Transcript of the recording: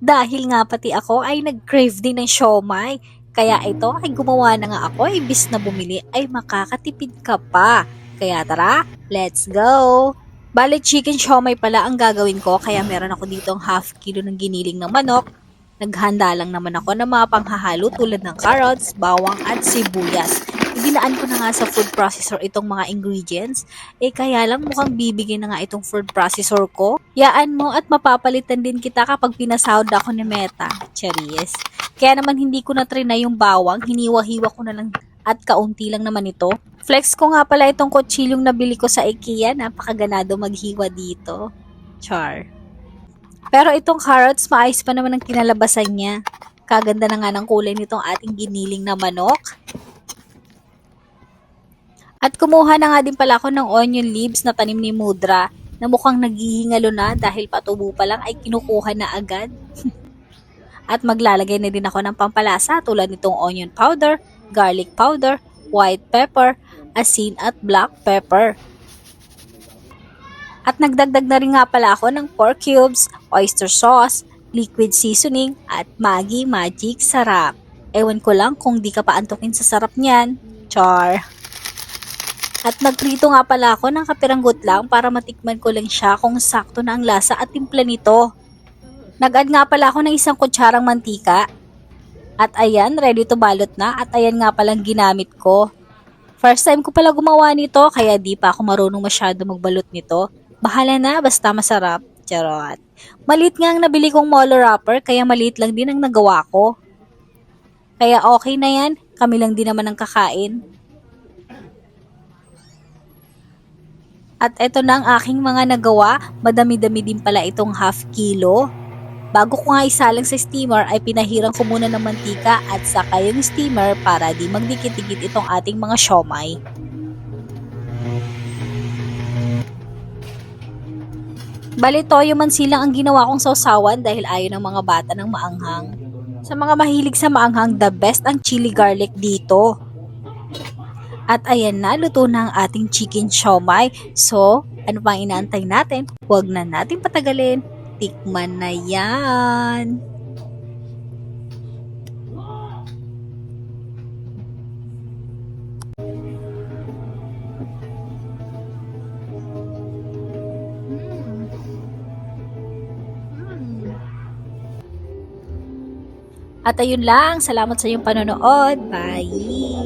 Dahil nga pati ako ay nag-crave din ng siomai. Kaya ito ay gumawa na nga ako, imbis na bumili ay makakatipid ka pa. Kaya tara, let's go! Bale, chicken siomai pala ang gagawin ko, kaya meron ako ditong half kilo ng giniling ng manok. Naghanda lang naman ako ng mga panghahalo tulad ng carrots, bawang at sibuyas. Idinaan ko na nga sa food processor itong mga ingredients. Kaya lang mukhang bibigyan na nga itong food processor ko. Yaan mo at mapapalitan din kita kapag pinasahod ako ni Meta. Charis. Kaya naman hindi ko na trinay yung bawang, hiniwa-hiwa ko na lang at kaunti lang naman ito. Flex ko nga pala itong kutsilyong nabili ko sa IKEA, napakaganado maghiwa dito. Char. Pero itong carrots, maayos pa naman ang kinalabasan niya. Kaganda na nga ng kulay nitong ating giniling na manok. At kumuha na nga din pala ako ng onion leaves na tanim ni Mudra na mukhang naghihingalo na dahil patubo pa lang ay kinukuha na agad. At maglalagay na din ako ng pampalasa tulad nitong onion powder, garlic powder, white pepper, asin at black pepper. At nagdagdag na rin nga pala ako ng pork cubes, oyster sauce, liquid seasoning, at Maggi Magic Sarap. Ewan ko lang kung di ka pa antukin sa sarap niyan. Char! At nagprito nga pala ako ng kapiranggot lang para matikman ko lang siya kung sakto na ang lasa at timpla nito. Nag-add nga pala ako ng isang kutsarang mantika. At ayan, ready to balot na at ayan nga palang ginamit ko. First time ko pala gumawa nito kaya di pa ako marunong masyado magbalot nito. Bahala na, basta masarap. Charot. Maliit nga ang nabili kong molo wrapper, kaya maliit lang din ang nagawa ko. Kaya okay na yan, kami lang din naman ang kakain. At eto na ang aking mga nagawa, madami-dami din pala itong half kilo. Bago ko nga isalang sa steamer ay pinahirang ko muna ng mantika at saka yung steamer para di magdikit-dikit itong ating mga siomai. Bali, toyo man silang ang ginawa kong sausawan dahil ayaw ng mga bata ng maanghang. Sa mga mahilig sa maanghang, the best ang chili garlic dito. At ayan na, luto na ang ating chicken siomai. So, ano pang inaantay natin? Huwag na natin patagalin. Tikman na yan! At ayun lang, salamat sa iyong panonood. Bye!